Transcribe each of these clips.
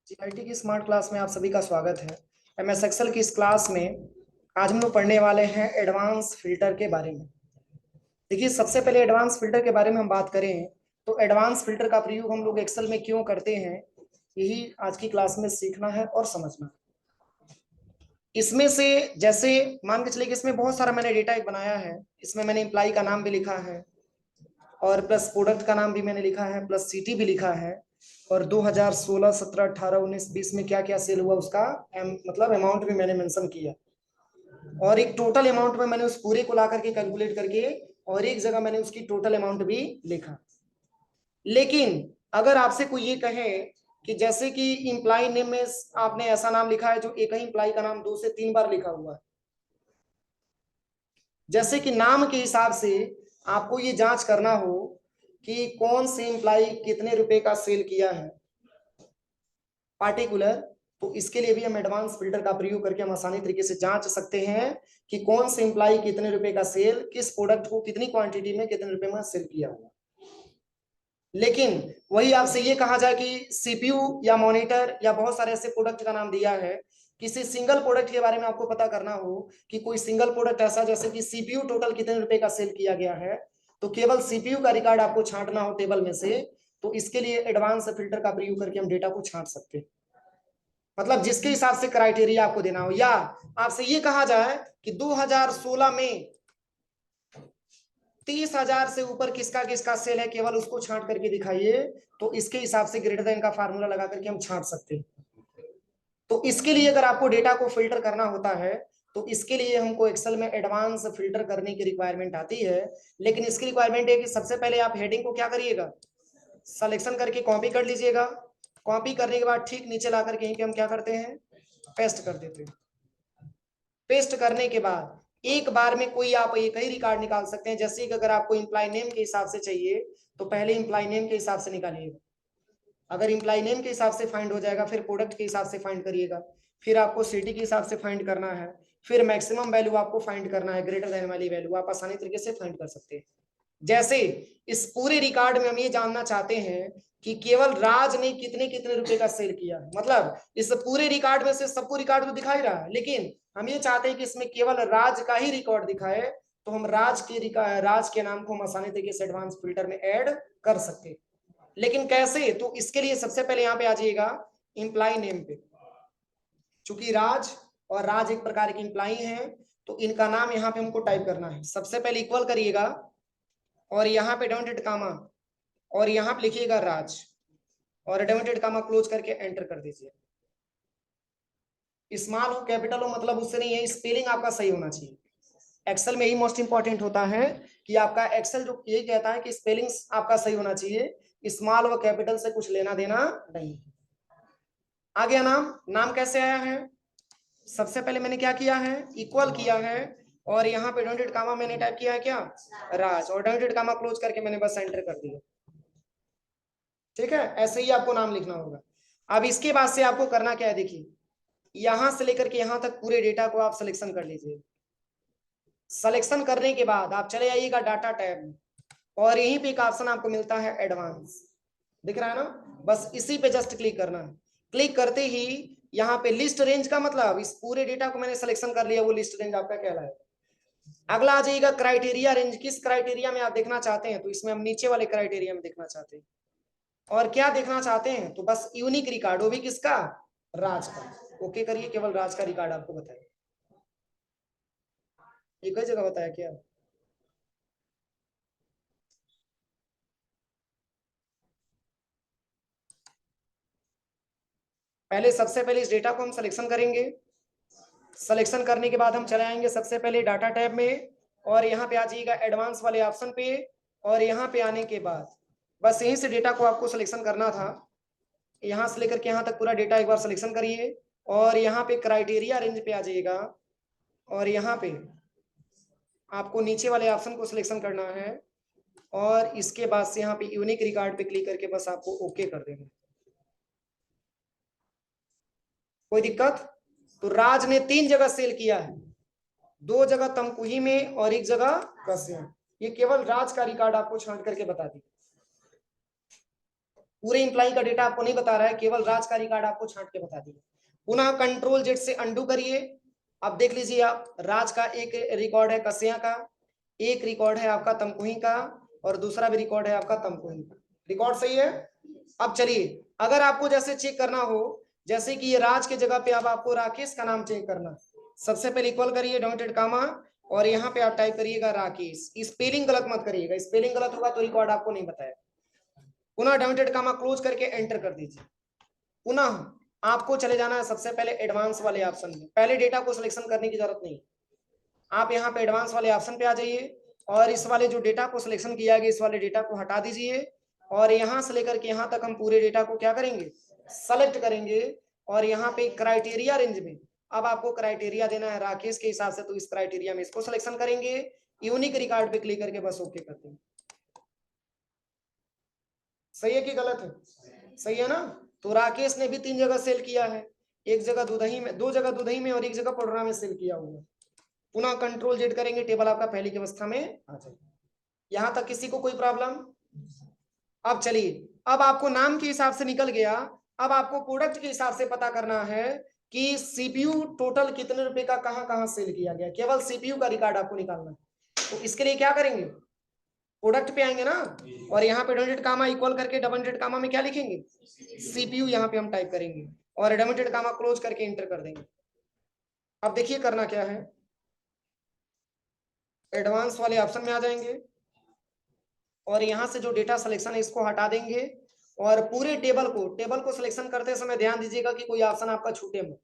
GIT की smart class में आप सभी का स्वागत है। एमएस एक्सेल की इस क्लास में आज हम लोग पढ़ने वाले हैं एडवांस फिल्टर के बारे में। देखिए, सबसे पहले एडवांस फिल्टर के बारे में हम बात करें तो एडवांस फिल्टर का प्रयोग हम लोग एक्सेल में क्यों करते हैं, यही आज की क्लास में सीखना है और समझना है। इसमें से जैसे मान के चलिए कि इसमें बहुत सारा मैंने डेटा एक बनाया है। इसमें मैंने एम्प्लाई का नाम भी लिखा है और प्लस प्रोडक्ट का नाम भी मैंने लिखा है, प्लस सिटी भी लिखा है, और 2016, 17, 18, 19, 20 में क्या क्या सेल हुआ उसका मतलब अमाउंट भी मैंने मेंशन किया, और एक टोटल अमाउंट में मैंने उस पूरे को ला करके कैलकुलेट करके और एक जगह मैंने उसकी टोटल अमाउंट भी लिखा। लेकिन अगर आपसे कोई ये कहे कि जैसे कि इम्प्लाई नेम में आपने ऐसा नाम लिखा है जो एक ही इम्प्लाई का नाम 2 से 3 बार लिखा हुआ है, जैसे कि नाम के हिसाब से आपको ये जांच करना हो कि कौन से इम्प्लाई कितने रुपए का सेल किया है पार्टिकुलर, तो इसके लिए भी हम एडवांस फिल्टर का प्रयोग करके हम आसानी तरीके से जांच सकते हैं कि कौन से इम्प्लाई कितने रुपए का सेल किस प्रोडक्ट को कितनी क्वांटिटी में कितने रुपए में सेल किया हुआ। लेकिन वही आपसे ये कहा जाए कि सीपीयू या मॉनिटर या बहुत सारे ऐसे प्रोडक्ट का नाम दिया है, किसी सिंगल प्रोडक्ट के बारे में आपको पता करना हो कि कोई सिंगल प्रोडक्ट ऐसा जैसे कि सीपीयू टोटल कितने रुपए का सेल किया गया है, तो केवल सीपीयू का रिकॉर्ड आपको छांटना हो टेबल में से, तो इसके लिए एडवांस फिल्टर का प्रयोग करके हम डेटा को छांट सकते हैं। मतलब जिसके हिसाब से क्राइटेरिया आपको देना हो, या आपसे ये कहा जाए कि 2016 में 30,000 से ऊपर किसका किसका सेल है, केवल उसको छांट करके दिखाइए, तो इसके हिसाब से ग्रेटर देन का फार्मूला लगा करके हम छांट सकते हैं। तो इसके लिए अगर आपको डेटा को फिल्टर करना होता है तो इसके लिए हमको एक्सेल में एडवांस फिल्टर करने की रिक्वायरमेंट आती है। लेकिन इसकी रिक्वायरमेंट है कि सबसे पहले आप हेडिंग को क्या करिएगा, सिलेक्शन करके कॉपी कर लीजिएगा। कॉपी करने के बाद ठीक नीचे ला करके यहीं पे हम क्या करते हैं, पेस्ट कर देते हैं। पेस्ट करने के बाद एक बार में कोई आप एक ही रिकॉर्ड निकाल सकते हैं। जैसे कि अगर आपको इंप्लाई नेम के हिसाब से चाहिए तो पहले इंप्लाई नेम के हिसाब से निकालिएगा। अगर इंप्लाई नेम के हिसाब से फाइंड हो जाएगा फिर प्रोडक्ट के हिसाब से फाइंड करिएगा, फिर आपको सिटी के हिसाब से फाइंड करना है, फिर मैक्सिमम वैल्यू आपको फाइंड करना है, ग्रेटर देन वाली वैल्यू आप आसानी तरीके से फाइंड कर सकते हैं। जैसे इस पूरे रिकॉर्ड में हम ये जानना चाहते हैं कि केवल राज ने कितने कितने रुपए का सेल किया है, मतलब इस पूरे रिकॉर्ड में से सबको रिकॉर्ड तो दिखा ही रहा है, लेकिन हम ये चाहते हैं कि इसमें केवल राज का ही रिकॉर्ड दिखाए, तो हम राज के नाम को हम आसानी तरीके से एडवांस फिल्टर में ऐड कर सकते हैं। लेकिन कैसे, तो इसके लिए सबसे पहले यहाँ पे आ जाइएगा इंप्लाई नेम पे। चूंकि राज और राज एक प्रकार की इंप्लाई है, तो इनका नाम यहाँ पे हमको टाइप करना है। सबसे पहले इक्वल करिएगा और यहाँ पे डोंटेड कामा और यहाँ पे लिखिएगा राज और डोंटेड कामा क्लोज करके एंटर कर दीजिए। स्मॉल हो कैपिटल हो मतलब उससे नहीं है, स्पेलिंग आपका सही होना चाहिए। एक्सेल में ही मोस्ट इंपॉर्टेंट होता है कि आपका एक्सेल जो ये कहता है कि स्पेलिंग आपका सही होना चाहिए, स्मॉल व कैपिटल से कुछ लेना देना नहीं। आ गया नाम। नाम कैसे आया है, सबसे पहले मैंने क्या किया है, इक्वल किया है और यहाँ पे डोंटेड कामा मैंने टाइप किया है क्या, राज, और डोंटेड कामा क्लोज करके मैंने बस एंटर कर दिया। ठीक है, ऐसे ही आपको नाम लिखना होगा। अब इसके बाद से आपको करना क्या है, देखिए यहां से लेकर के यहां तक पूरे डेटा को आप सिलेक्शन कर लीजिए। सिलेक्शन करने के बाद आप चले जाइएगा डाटा टैब में और यहीं पे एक ऑप्शन आपको मिलता है एडवांस, दिख रहा है ना, बस इसी पे जस्ट क्लिक करना है। क्लिक करते ही यहाँ पे लिस्ट रेंज का मतलब इस पूरे डेटा को मैंने सिलेक्शन कर लिया, वो लिस्ट रेंज आपका कहलाएगा। अगला आ जाइएगा क्राइटेरिया रेंज, किस क्राइटेरिया में आप देखना चाहते हैं, तो इसमें हम नीचे वाले क्राइटेरिया में देखना चाहते हैं। और क्या देखना चाहते हैं, तो बस यूनिक रिकॉर्ड, वो भी किसका, राज का। ओके करिए, केवल राज का रिकॉर्ड आपको बताइए। एक ही जगह बताया क्या, पहले सबसे पहले इस डेटा को हम सिलेक्शन करेंगे। सिलेक्शन करने के बाद हम चले आएंगे सबसे पहले डाटा टैब में और यहाँ पे आ जाइएगा एडवांस वाले ऑप्शन पे, और यहाँ पे आने के बाद बस यहीं से डेटा को आपको सिलेक्शन करना था। यहाँ से लेकर के यहाँ तक पूरा डेटा एक बार सिलेक्शन करिए और यहाँ पे क्राइटेरिया रेंज पे आ जाइएगा और यहाँ पे आपको नीचे वाले ऑप्शन को सिलेक्शन करना है और इसके बाद से यहाँ पे यूनिक रिकॉर्ड पे क्लिक करके बस आपको ओके कर देना। कोई दिक्कत, तो राज ने 3 जगह सेल किया है, 2 जगह तमकुही में और 1 जगह कस्या। ये केवल राज का रिकॉर्ड आपको छांट करके बता दी। पूरे इंप्लॉय का डेटा आपको नहीं बता रहा है, केवल राज का रिकॉर्ड आपको छांट के बता दिया। पुनः कंट्रोल जेड से अंडू करिए। अब देख लीजिए आप, राज का एक रिकॉर्ड है कसिया का, एक रिकॉर्ड है आपका तमकुही का, और दूसरा भी रिकॉर्ड है आपका तमकुही का। रिकॉर्ड सही है। अब चलिए, अगर आपको जैसे चेक करना हो, जैसे कि ये राज के जगह पे अब आपको राकेश का नाम चेक करना, सबसे पहले इक्वल करिए डॉटेड कामा, और यहाँ पे आप टाइप करिएगा राकेश। स्पेलिंग गलत मत करिएगा, स्पेलिंग गलत होगा तो रिकॉर्ड आपको नहीं बताया। पुनः डॉटेड कामा क्लोज करके एंटर कर दीजिए। पुनः आपको चले जाना है सबसे पहले एडवांस वाले ऑप्शन में। पहले डेटा को सिलेक्शन करने की जरूरत नहीं, आप यहाँ पे एडवांस वाले ऑप्शन पे आ जाइए, और इस वाले जो डेटा को सिलेक्शन किया गया इस वाले डेटा को हटा दीजिए, और यहाँ से लेकर के यहाँ तक हम पूरे डेटा को क्या करेंगे, सेलेक्ट करेंगे। और यहाँ पे क्राइटेरिया रेंज में अब आपको क्राइटेरिया देना है राकेश के हिसाब से, तो इस क्राइटेरिया में इसको सिलेक्शन करेंगे, यूनिक रिकॉर्ड पे क्लिक करके बस ओके कर देंगे। सही है कि गलत है? सही है ना। तो राकेश ने भी 3 जगह सेल किया है, एक जगह दुधही में, 2 जगह दुधही में, और एक जगह पडोरा में सेल किया हुआ। पुनः कंट्रोल जेड करेंगे, टेबल आपका पहली की अवस्था में आ जाएगा। यहां तक किसी को कोई प्रॉब्लम? अब चलिए, अब आपको नाम के हिसाब से निकल गया, अब आपको प्रोडक्ट के हिसाब से पता करना है कि सीपीयू टोटल कितने रुपए का कहां कहां सेल किया गया, केवल सीपीयू का रिकॉर्ड आपको निकालना है। तो इसके लिए क्या करेंगे, प्रोडक्ट पे आएंगे ना, और यहाँ पे डबल कामा इक्वल करके डबल कामा में क्या लिखेंगे, सीपीयू यहाँ पे हम टाइप करेंगे, और डबल कामा क्लोज करके इंटर कर देंगे। अब देखिए करना क्या है, एडवांस वाले ऑप्शन में आ जाएंगे, और यहां से जो डेटा सिलेक्शन है इसको हटा देंगे, और पूरे टेबल को सिलेक्शन करते समय ध्यान दीजिएगा कि कोई ऑप्शन आपका छूटे मत।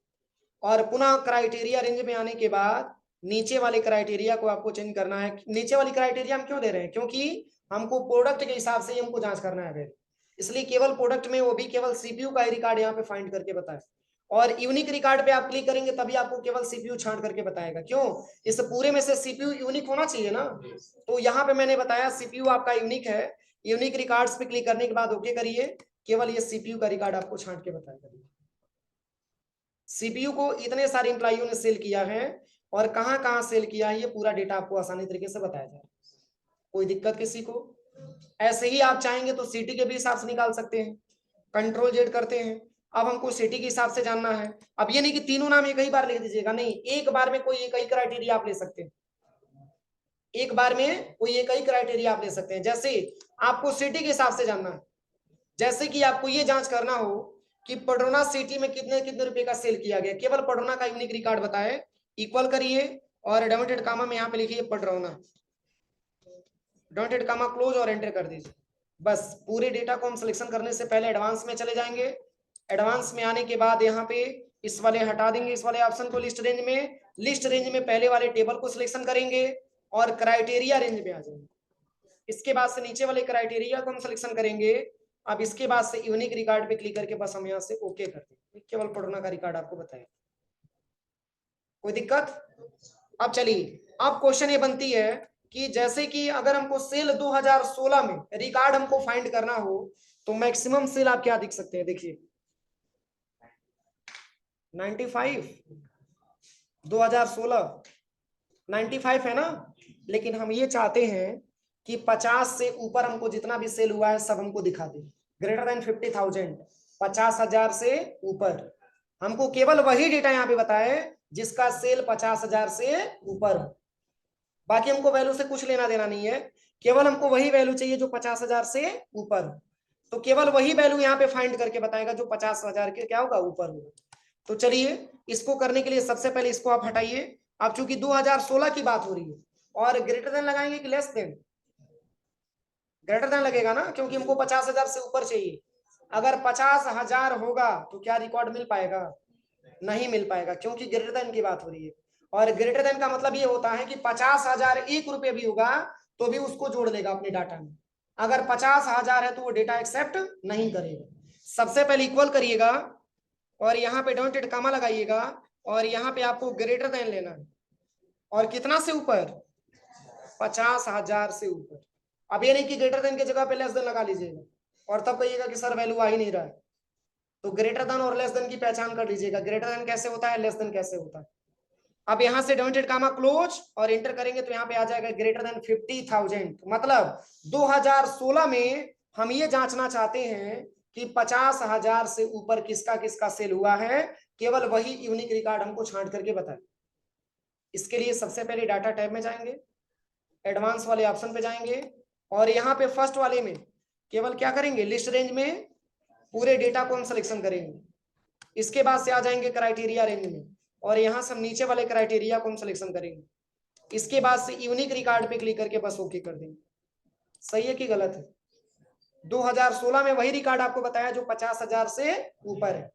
और पुनः क्राइटेरिया रेंज में आने के बाद नीचे वाले क्राइटेरिया को आपको चेंज करना है। नीचे वाली क्राइटेरिया हम क्यों दे रहे हैं, क्योंकि हमको प्रोडक्ट के हिसाब से ही हमको जांच करना है, इसलिए केवल प्रोडक्ट में, वो भी केवल सीपीयू का ही रिकॉर्ड यहाँ पे फाइंड करके बताए। और यूनिक रिकॉर्ड पे आप क्लिक करेंगे तभी आपको केवल सीपीयू छांट करके बताएगा। क्यों, इस पूरे में से सीपीयू यूनिक होना चाहिए ना। तो यहाँ पे मैंने बताया सीपीयू आपका यूनिक है, यूनिक रिकॉर्ड्स पे क्लिक करने के बाद ओके करिए, केवल ये सीपीयू का रिकॉर्ड आपको छांट के बताएगा। सीपीयू को इतने सारे इंप्लॉइयों ने सेल किया है, और कहां कहां सेल किया है ये पूरा डेटा आपको आसानी तरीके से बताया जाए। कोई दिक्कत किसी को? ऐसे ही आप चाहेंगे तो सिटी के भी हिसाब से निकाल सकते हैं। कंट्रोल जेड करते हैं, अब हमको सिटी के हिसाब से जानना है। अब ये नहीं कि तीनों नाम एक ही बार लिख दीजिएगा, नहीं, एक बार में कोई एक ही क्राइटेरिया आप ले सकते हैं, एक बार में कोई एक ही क्राइटेरिया आप ले सकते हैं। जैसे आपको सिटी के हिसाब से जानना है, जैसे कि आपको ये जांच करना हो कि पडरौना सिटी में कितने कितने रुपए का सेल किया गया, केवल पडरौना का यूनिक रिकॉर्ड बताए, इक्वल करिए, और डॉटेड कामा में यहाँ पे लिखिए पडरौना, डॉटेड कामा क्लोज, और एंटर कर दीजिए। बस पूरे डेटा को हम सिलेक्शन करने से पहले एडवांस में चले जाएंगे। एडवांस में आने के बाद यहाँ पे इस वाले हटा देंगे, इस वाले ऑप्शन को, लिस्ट रेंज में, लिस्ट रेंज में पहले वाले टेबल को सिलेक्शन करेंगे, और क्राइटेरिया रेंज में आ जाएंगे। इसके बाद से नीचे वाले क्राइटेरिया को हम सिलेक्शन करेंगे। अब इसके बाद से यूनिक रिकॉर्ड पे क्लिक करके बस हम यहाँ से ओके कर देंगे, केवल पढ़ना का रिकॉर्ड आपको बताएगा। कोई दिक्कत? अब चलिए, अब क्वेश्चन ये बनती है कि जैसे कि अगर हमको सेल 2016 में रिकॉर्ड हमको फाइंड करना हो, तो मैक्सिमम सेल आप क्या दिख सकते हैं, देखिए 95, 2016 95 है ना, लेकिन हम ये चाहते हैं कि 50 से ऊपर हमको जितना भी सेल हुआ है सब हमको दिखा दे, ग्रेटर देन 50,000, 50,000 से ऊपर। हमको केवल वही डेटा यहाँ पे बताए जिसका सेल 50,000 से ऊपर हो, बाकी हमको वैल्यू से कुछ लेना देना नहीं है, केवल हमको वही वैल्यू चाहिए जो 50,000 से ऊपर हो। तो केवल वही वैल्यू यहाँ पे फाइंड करके बताएगा जो 50,000 के क्या होगा, ऊपर होगा। तो चलिए, इसको करने के लिए सबसे पहले इसको आप हटाइए। अब चूंकि 2016 की बात हो रही है, और ग्रेटर देन लगाएंगे कि लेस देन? ग्रेटर देन लगेगा ना, क्योंकि हमको 50,000 से ऊपर चाहिए। अगर 50,000 होगा तो क्या रिकॉर्ड मिल पाएगा? नहीं मिल पाएगा, क्योंकि ग्रेटर देन की बात हो रही है। और ग्रेटर देन का मतलब ये होता है कि 50,000 1 रुपये भी होगा तो भी उसको जोड़ लेगा अपने डाटा में। अगर 50,000 है तो वो डेटा एक्सेप्ट नहीं करेगा। सबसे पहले इक्वल करिएगा, और यहाँ पे डॉटेड कामा लगाइएगा, और यहाँ पे आपको ग्रेटर देन लेना है, और कितना से ऊपर? 50,000 से ऊपर। अब ये नहीं कि ग्रेटर देन की जगह पे लेस देन लगा लीजिएगा, और तब कहिएगा कि सर वैल्यू आ ही नहीं रहा है। तो ग्रेटर देन और लेस देन की पहचान कर लीजिएगा, ग्रेटर देन कैसे होता है, लेस देन कैसे होता है। अब यहाँ से डॉटेड कामा क्लोज और एंटर करेंगे तो यहाँ पे आ जाएगा ग्रेटर देन 50,000। मतलब 2016 में हम ये जांचना चाहते हैं कि 50,000 से ऊपर किसका किसका सेल हुआ है, केवल वही यूनिक रिकॉर्ड हमको छांट करके बताए। इसके लिए सबसे पहले डाटा टैब में जाएंगे, एडवांस वाले ऑप्शन पे जाएंगे और यहाँ पे फर्स्ट वाले में केवल क्या करेंगे, लिस्ट रेंज में पूरे डेटा को हम सिलेक्शन करेंगे। इसके बाद से आ जाएंगे क्राइटेरिया रेंज में और यहाँ से हम नीचे वाले क्राइटेरिया को हम सिलेक्शन करेंगे। इसके बाद से यूनिक रिकॉर्ड पे क्लिक करके बस ओके कर देंगे। सही है कि गलत है? 2016 में वही रिकॉर्ड आपको बताया जो 50,000 से ऊपर है।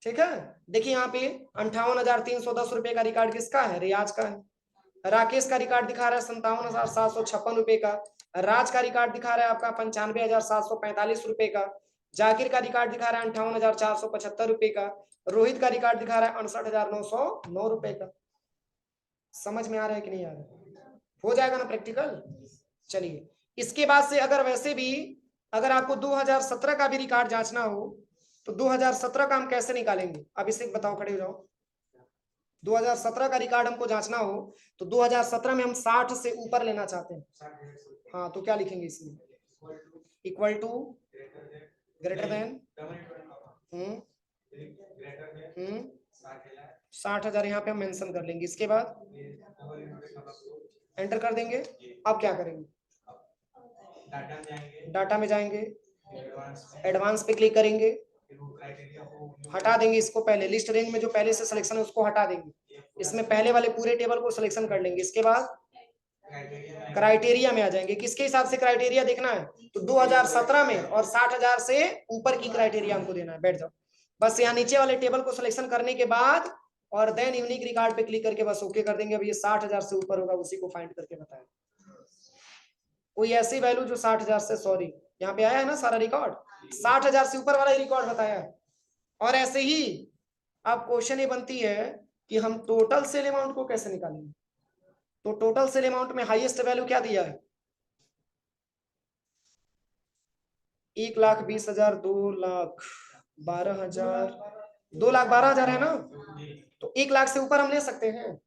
ठीक है, देखिए यहाँ पे 58,310 रुपए का रिकॉर्ड किसका है, रियाज का है। राकेश का रिकॉर्ड दिखा रहा है 57,756 रुपए का। राज का रिकॉर्ड दिखा रहा है आपका 95,745 रुपए का। जाकिर का रिकॉर्ड दिखा रहा है 58,475 रुपए का। रोहित का रिकॉर्ड दिखा रहा है 68,909 रुपए का। समझ में आ रहा है कि नहीं आ रहा? हो जाएगा ना प्रैक्टिकल। चलिए, इसके बाद से अगर वैसे भी अगर आपको 2017 का भी रिकॉर्ड जांचना हो तो 2017 का हम कैसे निकालेंगे, अभिषेक बताओ, खड़े हो जाओ। 2017 का रिकॉर्ड हमको जांचना हो तो 2017 में हम 60 से ऊपर लेना चाहते हैं। हाँ, तो क्या लिखेंगे इसमें, इक्वल टू, ग्रेटर देन, 60,000 यहाँ पे हम मेंशन कर लेंगे। इसके बाद एंटर कर देंगे। अब क्या करेंगे, डाटा में जाएंगे, एडवांस पे क्लिक करेंगे, हटा देंगे इसको। पहले लिस्ट रेंज में जो पहले से सिलेक्शन है उसको हटा देंगे, इसमें पहले वाले पूरे टेबल को सिलेक्शन कर लेंगे। इसके बाद क्राइटेरिया में आ जाएंगे। किसके हिसाब से क्राइटेरिया देखना है, तो 2017 में और 60,000 से ऊपर की क्राइटेरिया हमको देना है। बैठ जाओ, बस यहाँ नीचे वाले टेबल को सिलेक्शन करने के बाद और देन यूनिक रिकॉर्ड पे क्लिक करके बस ओके कर देंगे। अब ये 60,000 से ऊपर होगा उसी को फाइंड करके बताएं। कोई ऐसी वैल्यू जो 60,000 से, सॉरी यहाँ पे आया है ना सारा रिकॉर्ड, 60,000 से ऊपर वाला रिकॉर्ड बताया है। और ऐसे ही अब क्वेश्चन ये बनती है कि हम टोटल सेल अमाउंट को कैसे निकालेंगे। तो टोटल सेल अमाउंट में हाईएस्ट वैल्यू क्या दिया है, 1,20,000, 2,12,000, 2,12,000 है ना। तो 1 लाख से ऊपर हम ले सकते हैं,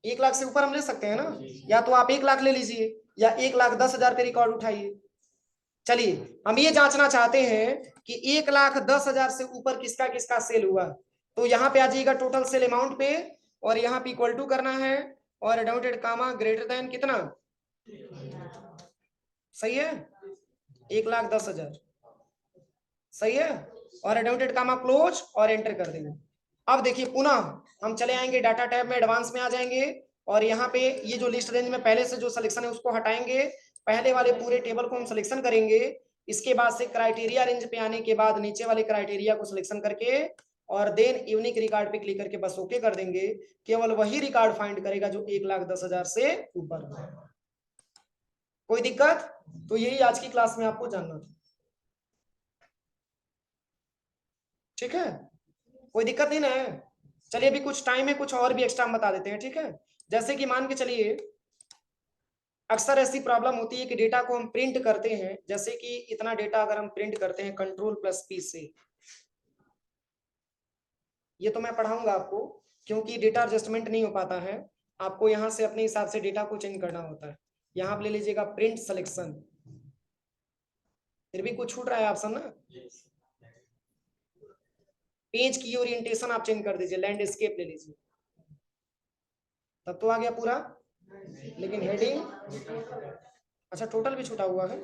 1 लाख से ऊपर हम ले सकते हैं ना। या तो आप 1 लाख ले लीजिए या 1,10,000 पे रिकॉर्ड उठाइए। चलिए, हम ये जांचना चाहते हैं कि 1,10,000 से ऊपर किसका किसका सेल हुआ। तो यहाँ पे आ जाइएगा टोटल सेल अमाउंट पे और यहाँ पे इक्वल टू करना है और अडाउटेड कामा ग्रेटर देन कितना, सही है, 1,10,000, सही है, और अडाउटेड कामा क्लोज और एंटर कर देंगे। अब देखिए पुनः हम चले आएंगे डाटा टैब में, एडवांस में आ जाएंगे और यहाँ पे ये जो लिस्ट रेंज में पहले से जो सिलेक्शन है उसको हटाएंगे, पहले वाले पूरे टेबल को हम सिलेक्शन करेंगे। इसके बाद से क्राइटेरिया रेंज पे आने के बाद नीचे वाले क्राइटेरिया को सिलेक्शन करके और देन यूनिक रिकॉर्ड पे क्लिक करके बस ओके कर देंगे। केवल वही रिकॉर्ड फाइंड करेगा जो 1,10,000 से ऊपर हो। कोई दिक्कत? तो यही आज की क्लास में आपको जानना था। ठीक है, कोई दिक्कत नहीं ना है। चलिए, अभी कुछ टाइम है, कुछ और भी एक्स्ट्रा हम बता देते हैं। ठीक है, जैसे कि मान के चलिए अक्सर ऐसी प्रॉब्लम होती है कि डेटा को हम प्रिंट करते हैं, जैसे कि इतना डेटा अगर हम प्रिंट करते हैं Ctrl+P से, ये तो मैं पढ़ाऊंगा आपको क्योंकि डेटा एडजस्टमेंट नहीं हो पाता है, आपको यहाँ से अपने हिसाब से डेटा को चेंज करना होता है। यहाँ आप ले लीजिएगा प्रिंट सिलेक्शन, फिर भी कुछ छूट रहा है ऑप्शन ना। पेज की ओरिएंटेशन आप चेंज कर दीजिए, लैंडस्केप ले लीजिए, तब तो आ गया पूरा। लेकिन हेडिंग, अच्छा टोटल भी छूटा हुआ है।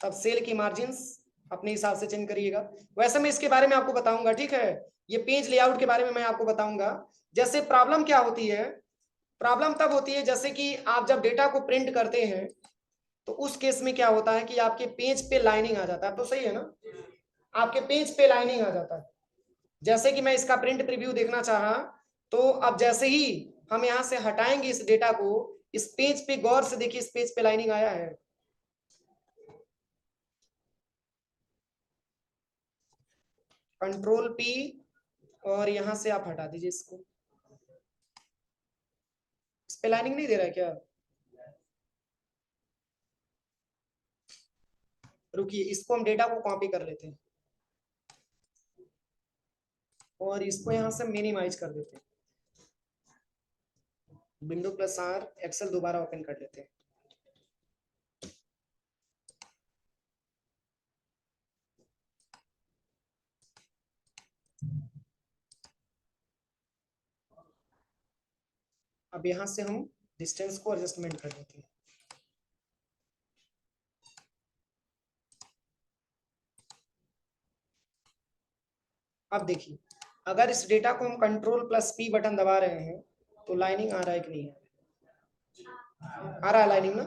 अब सेल की मार्जिन्स अपने हिसाब से चेंज करिएगा। वैसे मैं इसके बारे में आपको बताऊंगा, ठीक है, ये पेज लेआउट के बारे में मैं आपको बताऊंगा। जैसे प्रॉब्लम क्या होती है, प्रॉब्लम तब होती है जैसे कि आप जब डेटा को प्रिंट करते हैं तो उस केस में क्या होता है कि आपके पेज पे लाइनिंग आ जाता है। तो सही है ना, आपके पेज पे लाइनिंग आ जाता है। जैसे कि मैं इसका प्रिंट प्रीव्यू देखना चाहा तो अब जैसे ही हम यहाँ से हटाएंगे इस डेटा को, इस पेज पे गौर से देखिए, इस पेज पे लाइनिंग आया है। Ctrl+P और यहां से आप हटा दीजिए इसको। इस पे लाइनिंग नहीं दे रहा है क्या? रुकिए, इसको हम डेटा को कॉपी कर लेते हैं और इसको यहां से मिनिमाइज कर देते हैं। Windows+R, एक्सेल दोबारा ओपन कर लेते हैं। अब यहां से हम डिस्टेंस को एडजस्टमेंट कर देते हैं। अब देखिए, अगर इस डेटा को हम कंट्रोल प्लस पी बटन दबा रहे हैं तो लाइनिंग आ रहा है कि नहीं आ रहा है लाइनिंग ना।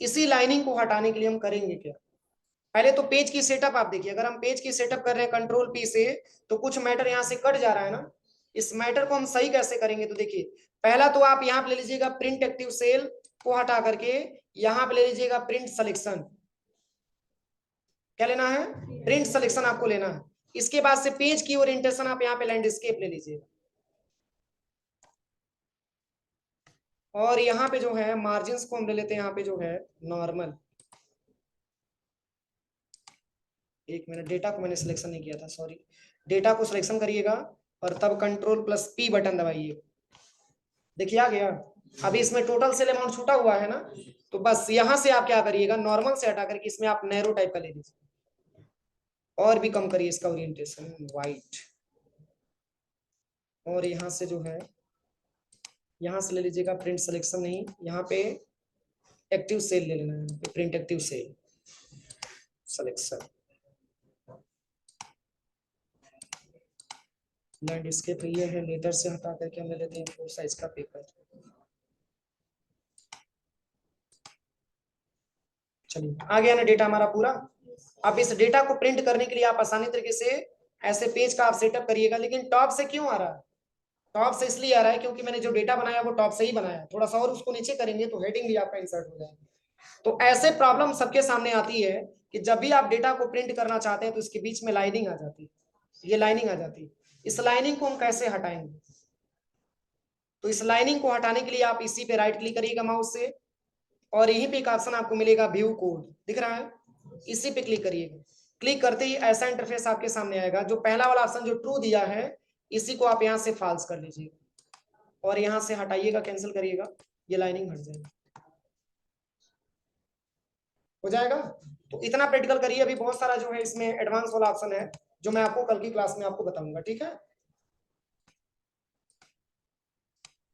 इसी लाइनिंग को हटाने के लिए हम करेंगे क्या, पहले तो पेज की सेटअप आप देखिए। अगर हम पेज की सेटअप कर रहे हैं कंट्रोल पी से तो कुछ मैटर यहां से कट जा रहा है ना। इस मैटर को हम सही कैसे करेंगे, तो देखिए पहला तो आप यहां पे ले लीजिएगा प्रिंट एक्टिव सेल को हटा करके यहां पे ले लीजिएगा प्रिंट सिलेक्शन। क्या लेना है, प्रिंट सिलेक्शन आपको लेना है। इसके बाद से पेज की ओरिएंटेशन आप यहाँ पे लैंडस्केप ले लीजिएगा। और यहाँ पे जो है मार्जिन को हम ले लेते हैं यहाँ पे जो है नॉर्मल। एक मिनट, डेटा को मैंने सिलेक्शन नहीं किया था, सॉरी। डेटा को सिलेक्शन करिएगा और तब कंट्रोल प्लस पी बटन दबाइए। देखिए आ गया। अभी इसमें टोटल सेल अमाउंट छूटा हुआ है ना, तो बस यहां से आप क्या करिएगा, नॉर्मल से हटा करके इसमें आप नैरो टाइप का ले लीजिए और भी कम करिए इसका ओरिएंटेशन वाइट। और यहाँ से जो है यहाँ से ले लीजिएगा प्रिंट सिलेक्शन, नहीं यहाँ पे एक्टिव सेल ले लेना है, print active cell selection. Landscape ये है, लेटर से हटा करके हम ले लेते हैं 4 साइज का पेपर। चलिए आ गया ना डेटा हमारा पूरा। अब इस डेटा को प्रिंट करने के लिए आप आसानी तरीके से ऐसे पेज का आप सेटअप करिएगा। लेकिन टॉप से क्यों आ रहा है, टॉप से इसलिए आ रहा है क्योंकि मैंने जो डेटा बनाया वो टॉप से ही बनाया है। थोड़ा सा और उसको नीचे करेंगे तो हेडिंग भी आपका इंसर्ट हो जाएगा। तो ऐसे प्रॉब्लम सबके सामने आती है कि जब भी आप डेटा को प्रिंट करना चाहते हैं तो इसके बीच में लाइनिंग आ जाती है, ये लाइनिंग आ जाती है। इस लाइनिंग को हम कैसे हटाएंगे, तो इस लाइनिंग को हटाने के लिए आप इसी पे राइट क्लिक करिएगा माउस से और यहीं पे एक ऑप्शन आपको मिलेगा व्यू कोड, दिख रहा है, इसी पे क्लिक करिएगा। क्लिक करते ही ऐसा इंटरफेस आपके सामने आएगा। जो पहला वाला ऑप्शन जो ट्रू दिया है इसी को आप यहाँ से फॉल्स कर लीजिएगा और यहाँ से हटाइएगा, कैंसिल करिएगा, ये लाइनिंग हट जाएगी, हो जाएगा। तो इतना प्रैक्टिकल करिए। अभी बहुत सारा जो है इसमें एडवांस वाला ऑप्शन है जो मैं आपको कल की क्लास में आपको बताऊंगा, ठीक है।